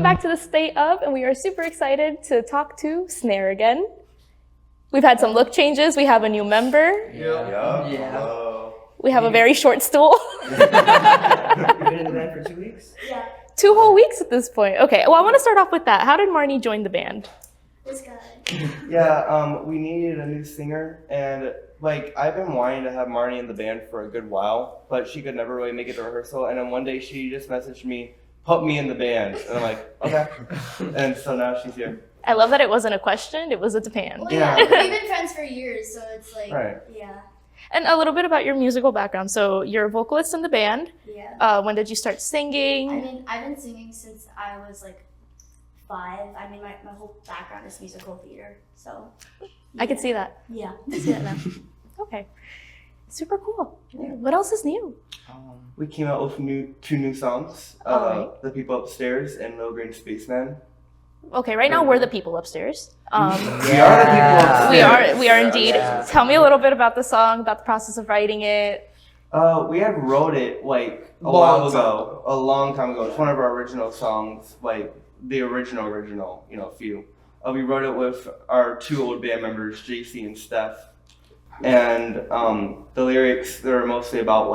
welcome back to the State of, and we are super excited to talk to Snare again. We've had some look changes. We have a new member. Yeah. We have a very short stool. You've been in the band for 2 weeks? Yeah. 2 whole weeks at this point. Okay, well, I want to start off with that. How did Marnie join the band? This guy. Yeah, we needed a new singer, and I've been wanting to have Marnie in the band for a good while, but she could never really make it to rehearsal. And then one day she just messaged me, "Put me in the band," and I'm like, okay. And so now she's here. I love that it wasn't a question; it was a demand. Well, yeah, we've been friends for years, so it's like, Right. yeah. And a little bit about your musical background. So you're a vocalist in the band. Yeah. When did you start singing? I mean, I've been singing since I was like 5. I mean, my whole background is musical theater, so. I can see that. Yeah. I see that now. Okay. Super cool. What else is new? We came out with two new songs, Alright. The People Upstairs and Low Grade Spaceman. Okay, right now we're the people upstairs. We are the people upstairs. We are indeed. Yeah. Tell me a little bit about the song, about the process of writing it. We had wrote it a long time ago. It's one of our original songs, the original, few. We wrote it with our 2 old band members, JC and Steph. And the lyrics, they're mostly about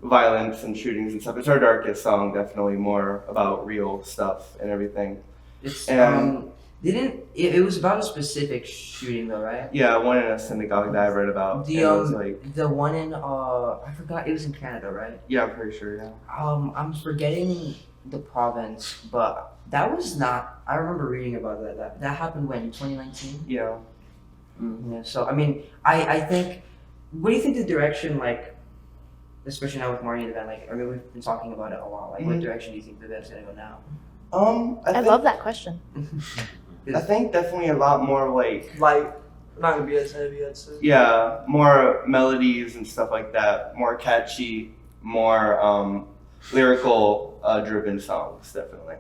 violence and shootings and stuff. It's our darkest song, definitely more about real stuff and everything. It's, And it was about a specific shooting though, right? yeah, one in a synagogue that I read about. The and it was the one in I forgot, it was in Canada, right? yeah, I'm pretty sure, yeah. I'm forgetting the province, but that was not. I remember reading about that happened when 2019. Yeah. Yeah. So I mean, I think. What do you think the direction especially now with Marnie in the band? I mean, we've been talking about it a lot. What direction do you think the band's gonna go now? I love that question. I think definitely a lot more Not gonna be as heavy, I'd say. yeah, more melodies and stuff like that. More catchy, more lyrical driven songs, definitely.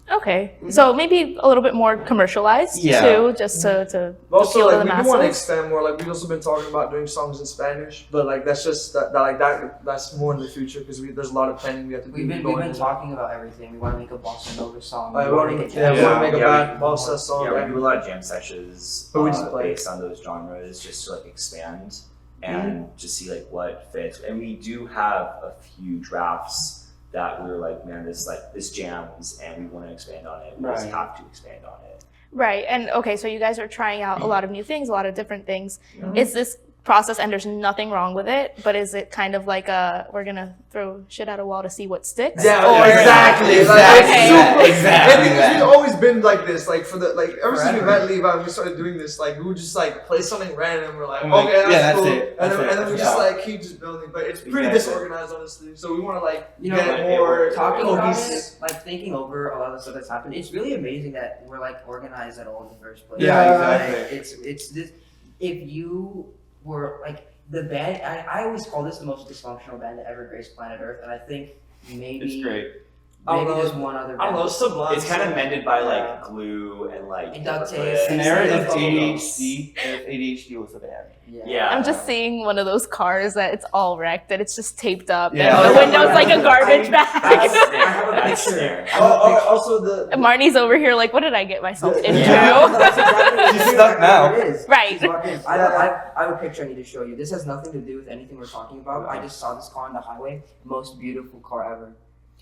Okay, so maybe a little bit more commercialized Yeah. too, just to But also, appeal to the we do want to masses. expand more. We've also been talking about doing songs in Spanish, but that's just that's more in the future because there's a lot of planning we have to do. We've been going talking about everything. We want to make a bossa nova song. We want to make a bad bossa song. Yeah, we do a lot of jam sessions But we just play. based on those genres just to expand and just see what fits. And we do have a few drafts that we were man, this jams and we want to expand on it. We just Right. have to expand on it. Right, and okay, so you guys are trying out a lot of new things, a lot of different things. Is this process, and there's nothing wrong with it, but is it kind of we're gonna throw shit at a wall to see what sticks? Yeah, Or- exactly. Okay. It's always been like this. For the ever since we met Levi and we started doing this, we would just play something random. We're like, I'm like, okay, that's yeah, that's cool. it. And That's then, it. and then we Yeah. just keep just building. But it's pretty Exactly. disorganized, honestly. So we want to Get get more talking about cohesive. it, thinking over a lot of the stuff that's happened. It's really amazing that we're organized at all in the first place. Yeah, exactly. It's this. If you were the band, I always call this the most dysfunctional band to ever grace planet Earth, and I think maybe It's great. maybe there's one other band. I don't know, Sublime. It's kind of mended by Yeah. glue and And duct tape. paperclips. Snare is Snare. ADHD, and if ADHD was a band. Yeah. I'm just seeing one of those cars that it's all wrecked, and it's just taped up, Yeah. and the window's like a garbage That's bag. Snare. I have a That's picture. Snare. Also the Marnie's over here what did I get myself into? That's exactly She's stuck now. It is. Right. She's locked in. I have a picture I need to show you. This has nothing to do with anything we're talking about. I just saw this car on the highway. Most beautiful car ever.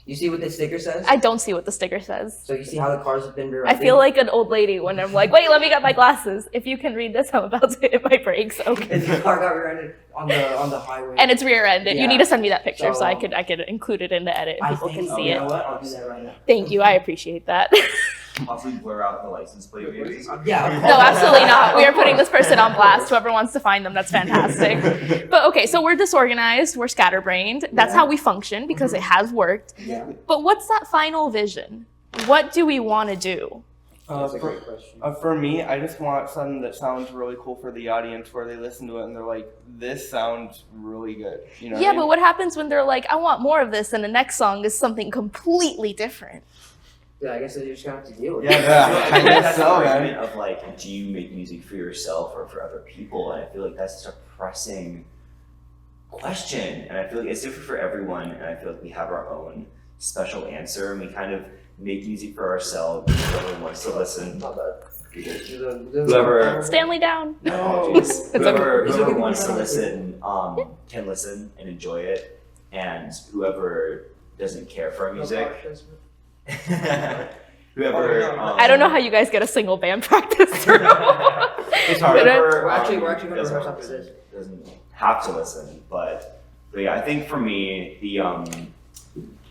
You see what the sticker says? I don't see what the sticker says. So you see how the cars have been I directed? feel like an old lady when I'm wait, let me get my glasses. If you can read this, I'm about to hit my brakes. Okay. The car got rear-ended on the highway. And it's rear-ended. You Yeah. need to send me that picture so So, I could include it in the edit and people can see you it. know what? I'll do that right now. Thank you. I appreciate that. Possibly blur out the license plate. Maybe. Yeah. No, absolutely not. We are putting this person on blast. Whoever wants to find them, that's fantastic. But okay, so we're disorganized, we're scatterbrained. That's how we function because it has worked. Yeah. But what's that final vision? What do we want to do? That's a great question. For me, I just want something that sounds really cool for the audience, where they listen to it and they're like, "This sounds really good." You know? Yeah, but what happens when they're like, I want more of this, and the next song is something completely different? Yeah, I guess you're just gonna have to deal with Yeah, it. yeah. I guess That's so, the man. argument of do you make music for yourself or for other people? And I feel that's such a pressing question. And I feel it's different for everyone. And I feel we have our own special answer. And we kind of make music for ourselves. Whoever wants to listen, Whoever. Stanley down. apologies. It's Whoever wants to listen can listen and enjoy it, and whoever doesn't care for our music, whoever. I don't know how you guys get a single band practice through. It's hard But for. We're actually going to doesn't rehearse after this. doesn't have to listen, but yeah, I think for me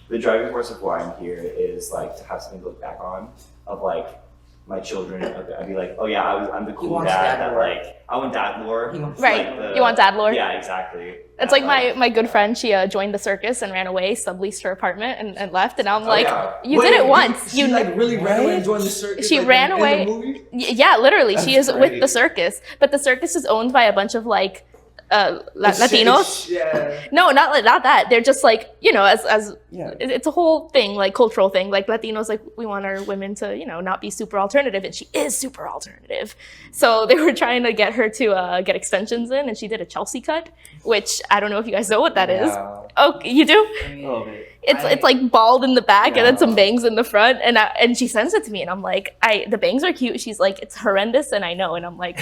the driving force of why I'm here is like to have something to look back on of like my children. I'd be like, oh yeah, I'm the cool wants dad dad that lore. like I want dad lore. He wants- Right. You want dad lore? Yeah, exactly. It's like my good friend, she joined the circus and ran away, subleased her apartment and left. And I'm like, yeah. you did it once. She like really ran away and joined the circus. She like, ran in away. the movie? Yeah, literally. She is That's with great. the circus. But the circus is owned by a bunch of like Latinos. Yeah. No, not that. They're just like, as Yeah. it's a whole thing, like cultural thing. Like Latinos, like we want our women to, not be super alternative, and she is super alternative. So they were trying to get her to get extensions in, and she did a Chelsea cut, which I don't know if you guys know what that is. Yeah. Oh, you do? I mean, A little bit. It's like bald in the back and then some Yeah. bangs in the front, and she sends it to me, and I'm like, the bangs are cute. She's like, it's horrendous, and I know, and I'm like,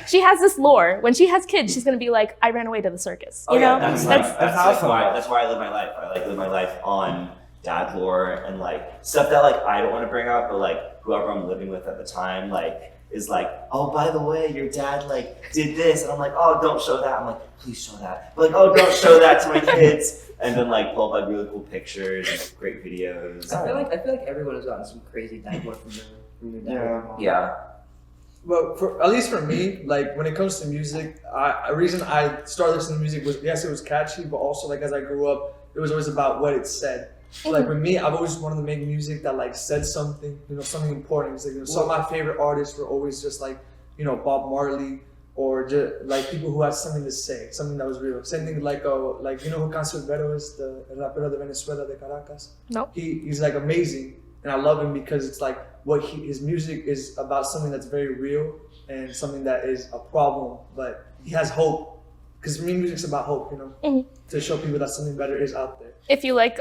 she has this lore. When she has kids, she's gonna be like, I ran away to the circus. You know, that's awesome. why I live my life. I like live my life on dad lore and like stuff that like I don't want to bring up, but like whoever I'm living with at the time like is like, oh, by the way, your dad like did this, and I'm like, oh, don't show that. I'm like, please show that. But, like, oh, don't show that to my kids. And then like pull up like really cool pictures, and great videos. I feel like everyone has gotten some crazy dad lore from your dad. Yeah. or mom. Yeah. But at least for me, like when it comes to music, a reason I started listening to music was, yes, it was catchy, but also like as I grew up, it was always about what it said. So, like with me, I've always wanted to make music that like said something, something important. It's like, some of my favorite artists were always just like, Bob Marley, or just like people who had something to say, something that was real. Same thing like who Cancerbero is, the rapero de Venezuela de Caracas. No. He's like amazing, and I love him because it's like his music is about something that's very real and something that is a problem, but he has hope. Because music's about hope, to show people that something better is out there. If you like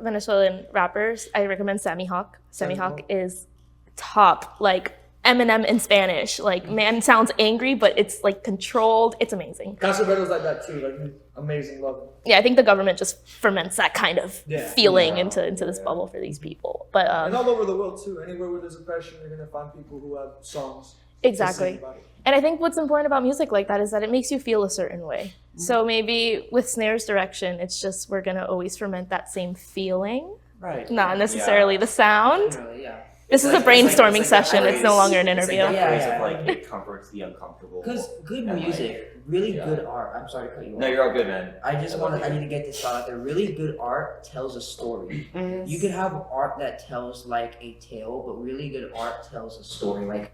Venezuelan rappers, I recommend Sammy Hawk. Sammy Hawk is top, like Eminem in Spanish. Like, man sounds angry, but it's like controlled. It's amazing. Cancerbero's like that too, like amazing, love him. Yeah, I think the government just ferments that kind of feeling Yeah. into this bubble for these people. But And all over the world too. Anywhere where there's oppression, you're gonna find people who have songs. exactly. To sing about it. And I think what's important about music like that is that it makes you feel a certain way. So maybe with Snare's direction, it's just we're gonna always ferment that same feeling, Right. not necessarily the sound. Really, yeah. This is a brainstorming session. It's no longer an interview. It's like that Yeah, phrase yeah. of like it comforts the uncomfortable. Because good And, like, music, really yeah. good art. I'm sorry to cut you off. No, you're all good, man. I need to get this thought out there. Really good art tells a story. You could have art that tells like a tale, but really good art tells a story. Like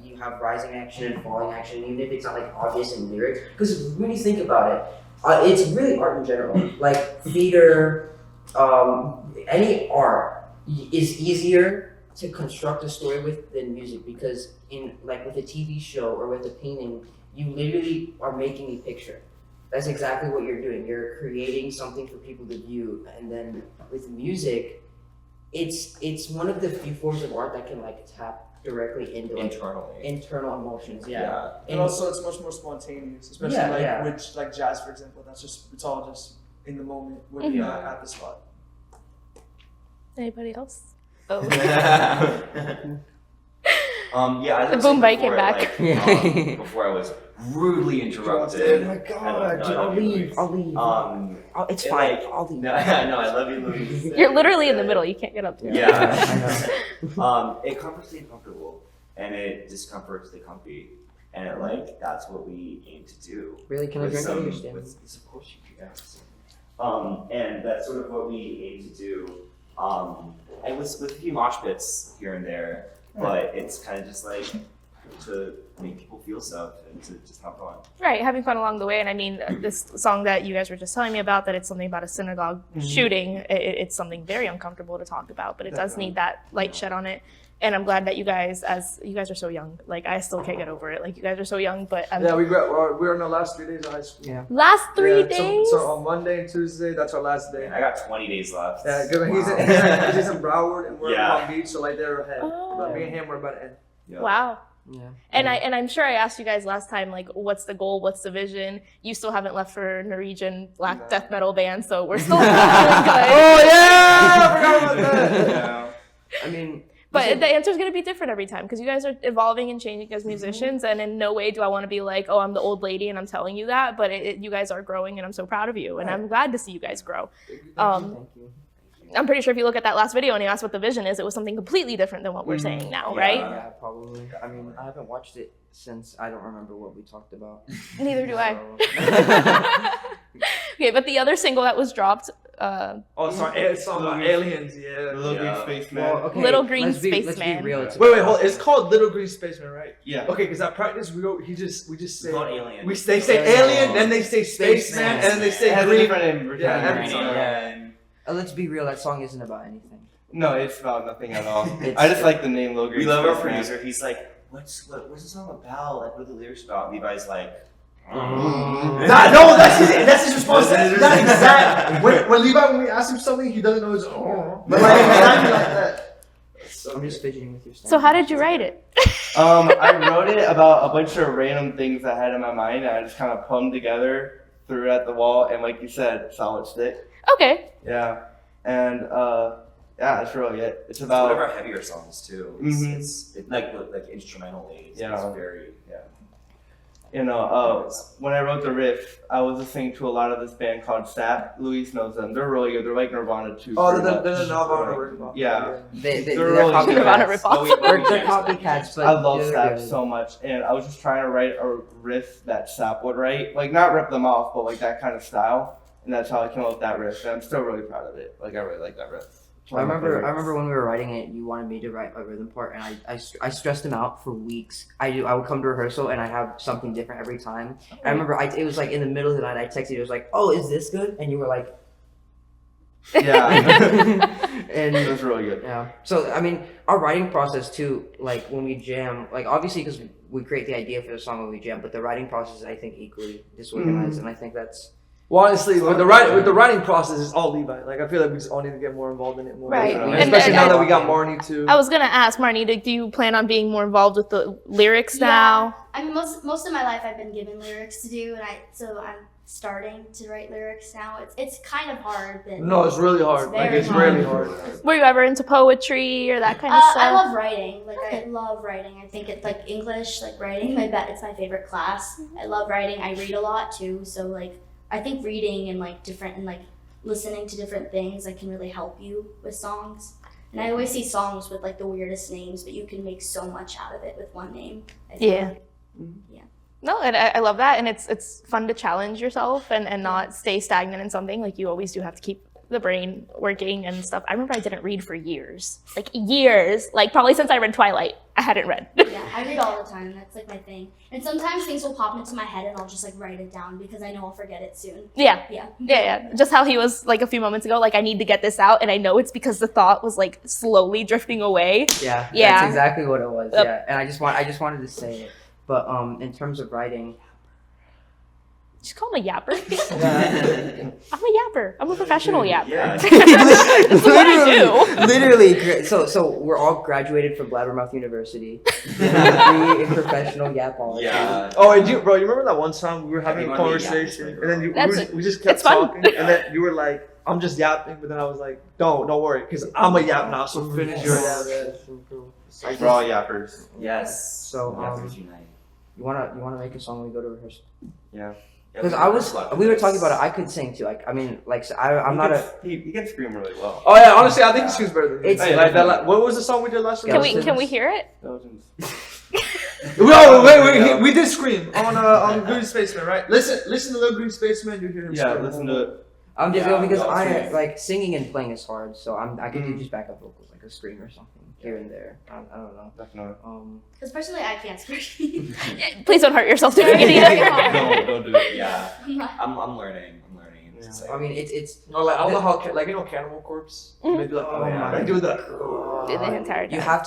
you have rising action and falling action, even if it's not like obvious in lyrics. Because when you think about it, it's really art in general. Like theater, any art is easier to construct a story with than music, because in like with a TV show or with a painting, you literally are making a picture. That's exactly what you're doing. You're creating something for people to view. And then with music, it's one of the few forms of art that can like tap directly into like Internally. internal emotions. Yeah. And also, it's much more spontaneous, especially with like jazz, for example. It's all just in the moment when you're at the spot. Anybody else? Oh. Yeah, I The was boom saying bite came before, back. Like, before I was rudely interrupted. Oh my I god, love I'll you, leave. Luis. I'll leave. It's and, fine. like, I'll leave. No, I love you, Luis. You're literally in the middle. You can't get up to it. Yeah. It comforts the uncomfortable, and it discomforts the comfy, and it, like that's what we aim to do. Really, can I With drink out of your some- stand? with- Of course you can. And that's sort of what we aim to do. And with a few mosh pits here and there, but it's kind of just like to make people feel stuff and to just have fun. Right, having fun along the way. And I mean, this song that you guys were just telling me about, that it's something about a synagogue shooting, it's something very uncomfortable to talk about, but it does need that light shed on it. And I'm glad that you guys are so young. Like, I still can't get over it. Like, you guys are so young, but we're in the last 3 days of high school. Yeah. last 3 days. So on Monday and Tuesday, that's our last day. I got 20 days left. Yeah, good. He's in Broward and we're in Long Beach, so like they're ahead. But me and him we're about to end. Yeah. Wow. Yeah. And I'm sure I asked you guys last time, like, what's the goal, what's the vision? You still haven't left for Norwegian black death metal band, so we're still doing good. Oh yeah, I forgot about that. Yeah. I mean, But the answer is going to be different every time because you guys are evolving and changing as musicians, and in no way do I want to be like, oh, I'm the old lady and I'm telling you that, but you guys are growing and I'm so proud of you, and I'm glad to see you guys grow. thank you. I'm pretty sure if you look at that last video and you ask what the vision is, it was something completely different than what we're saying now, right? Yeah, probably. I mean, I haven't watched it since I don't remember what we talked about. Neither do I. So- Okay, but the other single that was dropped, Oh, sorry, it's talking about aliens. Yeah. Little Green Spaceman. Well, okay, Little Green let's be Spaceman. real. It's Wait, hold. It's called Little Green Spaceman, right? Yeah. Okay, because at practice we just say Called alien. they say alien, then they say spaceman, and then they It say has a green. different name every Yeah, time. every time. Yeah. Let's be real. That song isn't about anything. No, it's about nothing at all. It's- I just like the name Little Green We love our Spaceman. producer. He's like, what's the song about? Like, what are the lyrics about? Levi's like, That's his response. That's his That's response. exact. When Levi, when we ask him something, he doesn't know his. But like exactly like that. I'm just fidgeting with your stuff. so how did you write it? I wrote it about a bunch of random things I had in my mind, and I just kind of put them together, threw it at the wall, and like you said, solid stick. Okay. Yeah, and yeah, that's really it. It's one of about our heavier songs too. It's like instrumentally. It's very when I wrote the riff, I was listening to a lot of this band called Sap. Luis knows them. They're really good. They're like Nirvana too. Oh, pretty they're much. the Nirvana ripoff. Yeah. They're They're really copycats. good. Nirvana ripoff. Oh, wait, They're wait, copycats, but I love they're Sap good. so much, and I was just trying to write a riff that Sap would write, like not rip them off, but like that kind of style, and that's how I came up with that riff. And I'm still really proud of it. Like I really like that riff. It's I one of my remember favorites. when we were writing it, you wanted me to write a rhythm part, and I stressed him out for weeks. I would come to rehearsal and I'd have something different every time. I remember it was like in the middle of the night I texted you. It was like, "Oh, is this good?" And you were like, Yeah, and it was really good. yeah. So I mean, our writing process too, like when we jam, like obviously because we create the idea for the song when we jam, but the writing process is, I think, equally disorganized, and I think that's. Well, honestly, with the writing process, it's all Levi. Like I feel like we just all need to get more involved in it more. Right. And And- especially and now I- that we got Marnie too. I was gonna ask Marnie, do you plan on being more involved with the lyrics now? I mean, most of my life I've been given lyrics to do, and I'm starting to write lyrics now. It's kind of hard, but No, it's really hard. It's Like very it's really hard. hard. Were you ever into poetry or that kind of stuff? I love writing. Like I love writing. I think it's like English, like writing. It's my favorite class. I love writing. I read a lot too, so like I think reading and like listening to different things can really help you with songs. And I always see songs with like the weirdest names, but you can make so much out of it with one name. I feel Yeah. like. No, and I love that, and it's fun to challenge yourself and not stay stagnant in something. Like you always do have to keep the brain working and stuff. I remember I didn't read for years, like probably since I read Twilight, I hadn't read. Yeah, I read all the time. That's like my thing. And sometimes things will pop into my head and I'll just like write it down because I know I'll forget it soon. Yeah. Just how he was like a few moments ago, like I need to get this out, and I know it's because the thought was like slowly drifting away. Yeah, Yeah. that's exactly what it was. Yep. Yeah, and I just wanted to say it, but in terms of writing, Just call him a yapper. I'm a yapper. I'm a professional yapper. Yeah. That's what I do. literally, so we're all graduated from Blabbermouth University. Be a professional yapologist. Yeah. Oh, and you remember that one time we were having a Everyone made conversation, yappers, and then That's we just kept it's fun. talking, and then you were like, "I'm just yapping," but then I was like, "Don't worry, because I'm a yap now, so finish your yap." We're all yappers. Yes. So, Yappers unite. You wanna make a song when we go to rehearsal? Yeah. Because we were talking about it. I could sing too. I'm not a. He can scream really well. Oh yeah, honestly, I think she's better than me. It's- Like that. What was the song we did last week? Can we hear it? Wait, we did scream on Green Spaceman, right? Listen to Little Green Spaceman. You hear him Yeah, scream. listen to it. I'm just Yeah, because no, I it's- like singing and playing is hard. So I can do just backup vocals, like a scream or something here and there. I don't know. Definitely. Because personally, I can't scream. Please don't hurt yourself doing it either. Don't do it. Yeah. I'm learning. It's Yeah. just like, I mean, it's No, like I don't know how like Cannibal Corpse. Mhm. They do like, Oh my they do the Did the entire you time. have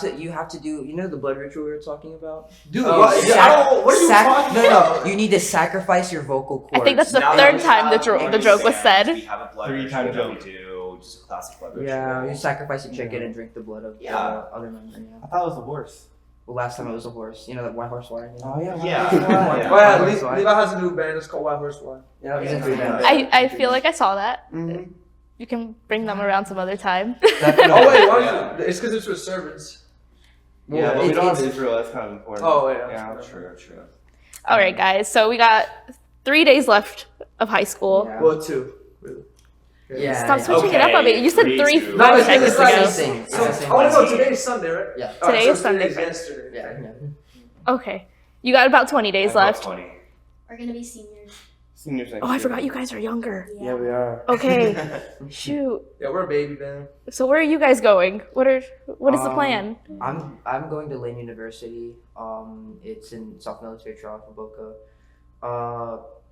to do the blood ritual we were talking about. dude. Oh, what, I don't, what are you talking no, about? no, you need to sacrifice your vocal cords. I think that's the now third that we time have the Marnie's joke was band, said. We have a blood Three-time ritual that joke. we do, just a classic blood ritual. Yeah, you sacrifice a chicken and drink the blood of Yeah. other members. Yeah. I thought it was a horse. Well, last time it was a horse. You know that white horse wine. You know? Oh yeah. Yeah. Yeah. Oh yeah, Horse wine. Levi has a new band. It's called White Horse Wine. Yeah, he's in three bands. I feel like I saw that. Mhm. You can bring them around some other time. Definitely. Oh wait, why is it? It's because it's with servants. Yeah, but we It's- don't have it's- Israel. That's kind of important. Oh yeah. Yeah. True, true. All right, guys. So we got 3 days left of high school. Yeah. Well, 2. Really. Yeah. Stop yeah. switching it up on me. You said 3 3, 2. No, it's seconds the ago. same thing. It's the same Oh no, thing. today's Sunday, right? Yeah. Today so is Sunday. today's yesterday. Yeah. yeah. Okay. You got about 20 days About left. 20. We're gonna be seniors. Seniors next Oh, I year. forgot you guys are younger. Yeah, we are. Okay. Shoot. Yeah, we're a baby band. So where are you guys going? What is the plan? I'm going to Lynn University. It's in South Military Trail from Boca.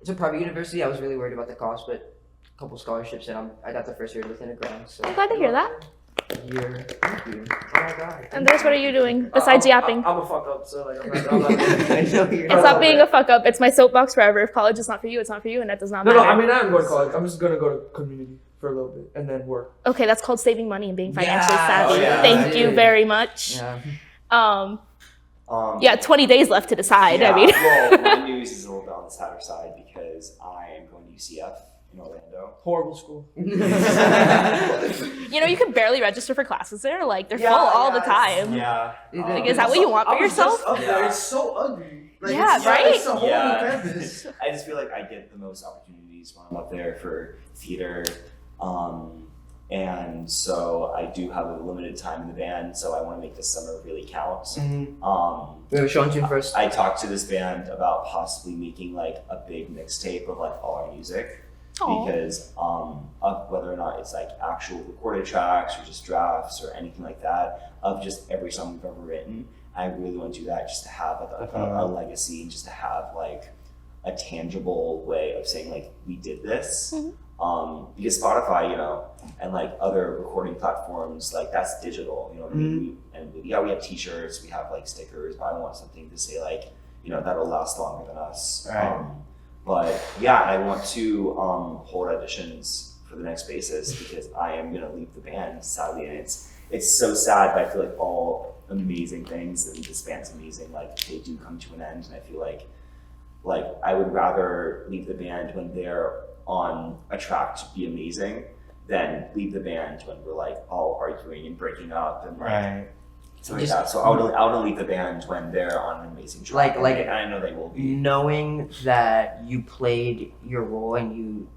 It's a private university. I was really worried about the cost, but a couple scholarships, and I got the first year within a grant. So I'm glad to hear that. year. Thank you. Oh my god. Andres, what are you doing besides yapping? I'm a fuck up, so like I'm not I know you're It's not being a fuck up. It's my soapbox forever. If college is not for you, it's not for you, and that does not No, matter. no, I mean I'm going to college. I'm just gonna go to community for a little bit and then work. Okay, that's called saving money and being financially Yeah. savvy. Oh, yeah. Thank you Dude. very much. Yeah. Yeah, 20 days left to decide. I mean, well, my news is a little bit on the sadder side because I am going to UCF in Orlando. Horrible school. you know, you can barely register for classes there. Like, they're full all the time. Yeah. Like, is that what you want for yourself? It's so ugly. Like, Yeah, right? It's a whole Yeah. new campus. I just feel like I get the most opportunities when I'm up there for theater. And so I do have a limited time in the band, so I want to make this summer really count. Mm-hmm. We have a show on June 1st. I talked to this band about possibly making like a big mixtape of like all our music. Aw. Because of whether or not it's like actual recorded tracks or just drafts or anything like that of just every song we've ever written. I really want to do that just to have like a legacy and just to have like a tangible way of saying like we did this. Because Spotify, you know, and like other recording platforms, like that's digital, you know what I mean? We have t-shirts, we have like stickers, but I want something to say like, you know, that'll last longer than us. Right. But yeah, I want to hold auditions for the next bassist because I am gonna leave the band sadly, and it's so sad, but I feel like all amazing things, and this band's amazing, like they do come to an end, and I feel like I would rather leave the band when they're on a track to be amazing than leave the band when we're like all arguing and breaking up and like Right. stuff like that. So I would leave the band when they're on an amazing track. Like- and I know they will be. Knowing that you played your role and you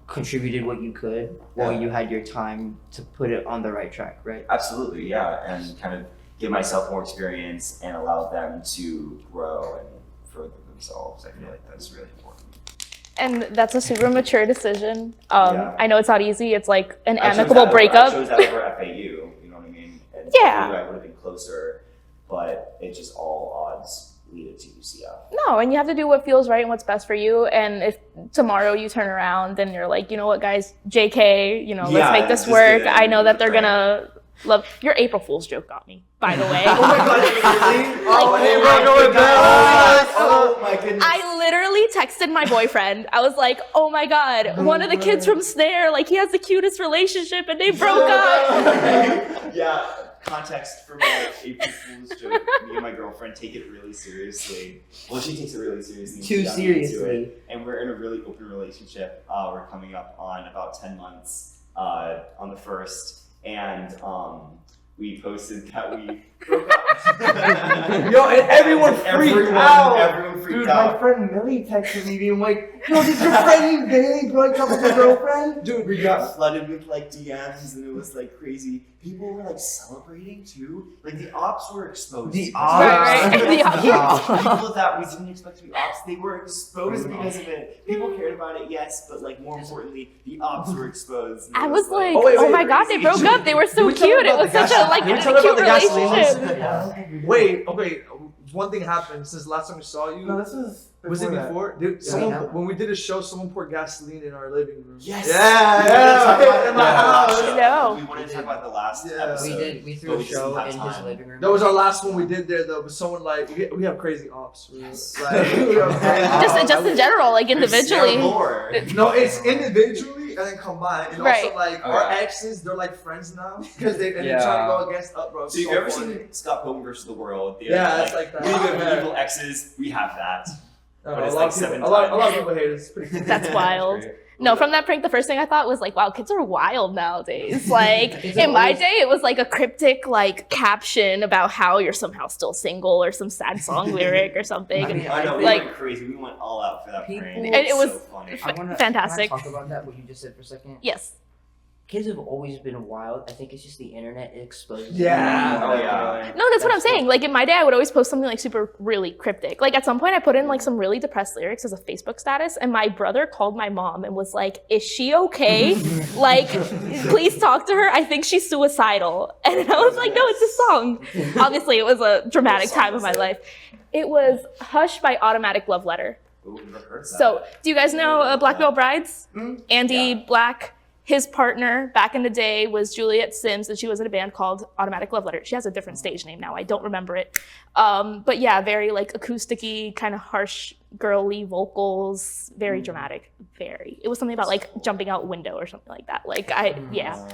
contributed what you could while you had your time to put it on the right track, right? Absolutely, yeah, and kind of give myself more experience and allow them to grow and further themselves. I feel like that's really important. And that's a super mature decision. Yeah. I know it's not easy. It's like an I chose amicable that over- breakup. I chose that over FAU, you know what I mean? And Yeah. FAU, I would have been closer, but it just all odds leaded to UCF. No, and you have to do what feels right and what's best for you. And if tomorrow you turn around and you're like, you know what, guys, JK, you know, Yeah, let's make this just work. get it. I know that they're gonna love your April Fool's joke got me, by the way. Oh my god, really? Oh, hey, we're my going God. back. Oh my goodness. I literally texted my boyfriend. I was like, oh my God, one of the kids from Snare, like he has the cutest relationship and they broke up. Yeah, context for my April Fool's joke. Me and my girlfriend take it really seriously. Well, she takes it really seriously. Too She got me into seriously. it. And we're in a really open relationship. We're coming up on about 10 months on the 1st. And we posted that we broke up. Yo, and everyone freaked out. Everyone freaked Dude, out. my friend Millie texted me being like, yo, did your friend Bailey break up with her girlfriend? Dude, We got flooded with like DMs and it was like crazy. People were like celebrating too. Like the ops were exposed. The Right, right. The ops. People that we didn't expect to be ops, they were exposed because of it. People cared about it, yes, but like more importantly, the ops were exposed. And it I was like, Oh, wait, oh wait, my God, they broke up. They were so Can we talk cute. It about was the such a gas- like can we a talk about cute the gasoline? relationship. Wait, okay. One thing happened since last time we saw you. No, this is Was it before? Dude, someone, Yeah. when we did a show, someone poured gasoline in our living room. Yes. Yeah, in my house. No. We wanted to talk about the last Yeah. episode. We threw but a we just show didn't in have his time. living room. That was our last one we did there though. But someone like we have crazy ops. Yes. Like, we have crazy Just in general, like individually. No, it's individually and then combined. And Right. also like Oh, our yeah. exes, they're like friends now because they're trying to Yeah. go against us, bro. So you've ever seen Scott Pilgrim vs. the World? Yeah, it's like that. We have Yeah. evil exes. We have that. A But it's lot like of people, 7 a lot of times. people hate it. It's pretty cool. That's wild. No, from that prank, the first thing I thought was like, wow, kids are wild nowadays. Like, Kids in are my always- day, it was like a cryptic, like, caption about how you're somehow still single or some sad song lyric or something. I mean, I know, we Like- went crazy. We went all out for that People- prank. And it was so funny. fantastic. Can I talk about that, what you just said for a second? Yes. Kids have always been wild. I think it's just the internet exposes. Yeah. Oh, yeah. No, that's what I'm That's saying. Like, in my day, I would always post something, like, super, really cryptic. Like, at some point, I put in, like, some really depressed lyrics as a Facebook status, and my brother called my mom and was like, is she okay? Like, please talk to her. I think she's suicidal. And I was like, no, it's a song. Obviously, it was a dramatic time of my life. It was Hush by Automatic Love Letter. Ooh, never heard that. So, do you guys know Black Veil Brides? Andy Yeah. Black, his partner back in the day was Juliet Sims, and she was in a band called Automatic Love Letter. She has a different stage name now. I don't remember it. But yeah, very like acoustic-y, kind of harsh, girly vocals, very dramatic, very. It was something about like jumping out window or something like that. Like yeah.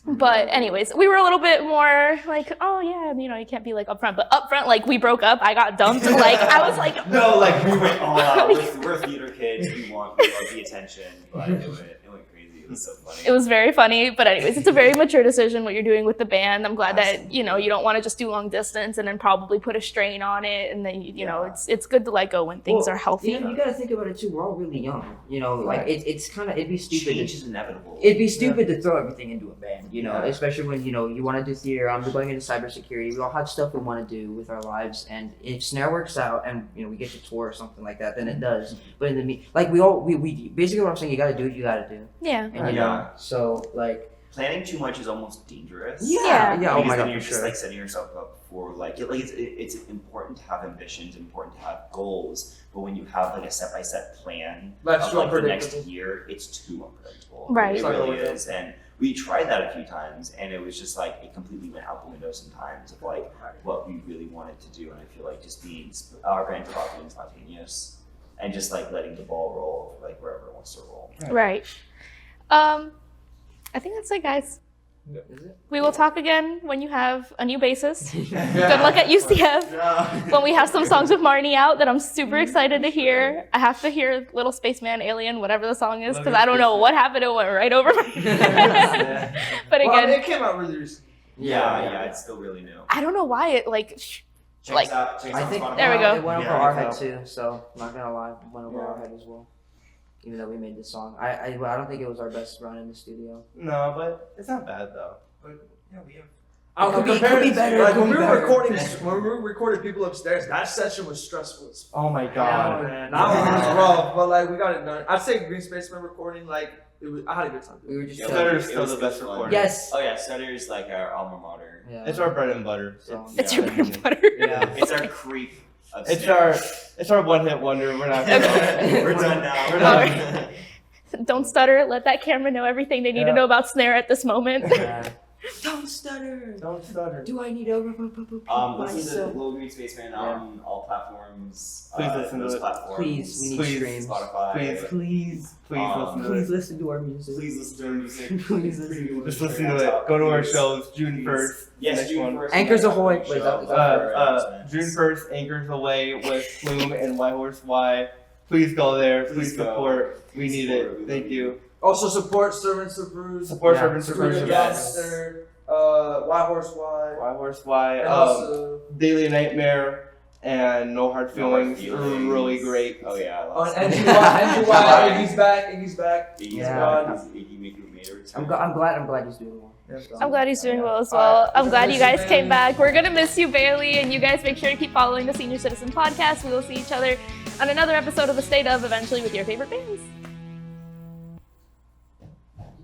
But anyways, we were a little bit more like, oh yeah, you know, you can't be like upfront. But upfront, like we broke up, I got dumped. Like I was like, No, like we went all out. We're theater kids. We want the attention, but it went crazy. It was so funny. it was very funny. But anyways, it's a very mature decision what you're doing with the band. I'm glad that, you know, you don't want to just do long distance and then probably put a strain on it. And then, you know, it's good to let go when things are healthy. You know, you gotta think about it too. We're all really young. You know, like it's kind of it'd be stupid. Change is inevitable. It'd be stupid to throw everything into a band, you know, Yeah. especially when, you know, you want to do theater. We're going into cybersecurity. We all have stuff we want to do with our lives. And if Snare works out and, you know, we get to tour or something like that, then it does. But in the like, we basically what I'm saying, you got to do what you got to do. Yeah. And, you know, so, like, Planning too much is almost dangerous. Yeah. yeah, oh Because my then god, you're for just sure. like setting yourself up for like it's important to have ambitions, important to have goals, but when you have like a step-by-step plan That's of too like the next unpredictable. year, it's too unpredictable. Right. It It's not really gonna work out. is. And we tried that a few times and it was just like it completely went out the window sometimes of like what we really wanted to do. And I feel like just being our brand about being spontaneous and just like letting the ball roll like wherever it wants to roll. Right. I think that's it, guys. Is it? We will talk again when you have a new bassist. Good Yeah. luck at UCF. When we have some songs with Marnie out that I'm super excited to hear. I have to hear Little Spaceman Alien, whatever the song is, because I don't know what happened. It went right over my head. But Well, I again, mean, it came out really recently. Yeah, it's still really new. I don't know why it like. Check Like- us out. Check us I out think on Spotify. There we go. It went over Yeah, our I head know. too, so I'm not gonna lie, it went over our head as well. Even though we made this song, I don't think it was our best run in the studio. No, but it's not bad though. But yeah, we have. Could be better, Like could when be we were better. recording, when we recorded people upstairs, that session was stressful as fuck. Oh my Yeah, god. man, that one was rough, but like we got it done. I'd say Green Spaceman recording, like it was. I had a good time. We were just Yeah, Stutter it is still was the best fun. recording. yes. Oh yeah, Stutter is like our alma mater. Yeah. It's our bread and butter. So- It's Yeah. your bread and butter. Yeah. It's our creep. Of It's Snare. our one hit wonder. We're not. Okay. We're done now. We're done. Don't stutter. Let that camera know everything they need to Yeah. know about Snare at this moment. Yeah. Don't stutter. Don't stutter. Do I need to Listen to myself? Little Green Spaceman on all platforms. Please listen to those it. platforms. Please, we need Please. streams. Spotify. Please listen to Please it. listen to our music. Please listen to our music. Please listen to Just listen to it. Go to our shows June 1st. Yes, next June one. 1st. Anchors Ahoy. Show. Wait, is that June 1st, Anchors Away with Plume and White Horse Y. Please go there. Please Please go. support. We need Support. it. Thank you. Also support Servants of Bruise. Support Yeah. Servants of Servants Bruce. of Yes. Gangster, White Horse Y. White Horse Y. And also Daily Nightmare and No Hard No Hard Feelings. Feelings. Really great. Oh yeah. I on love NGY, Snare. Iggy's back. Iggy's back. Iggy's Yeah. gone. Iggy make you made it. I'm glad he's doing well. I'm glad he's doing well as All well. right. I'm glad you guys Miss you, came Bailey. back. We're gonna miss you, Bailey, and you guys make sure to keep following the Senior Citizen Podcast. We will see each other on another episode of The State of eventually with your favorite bands.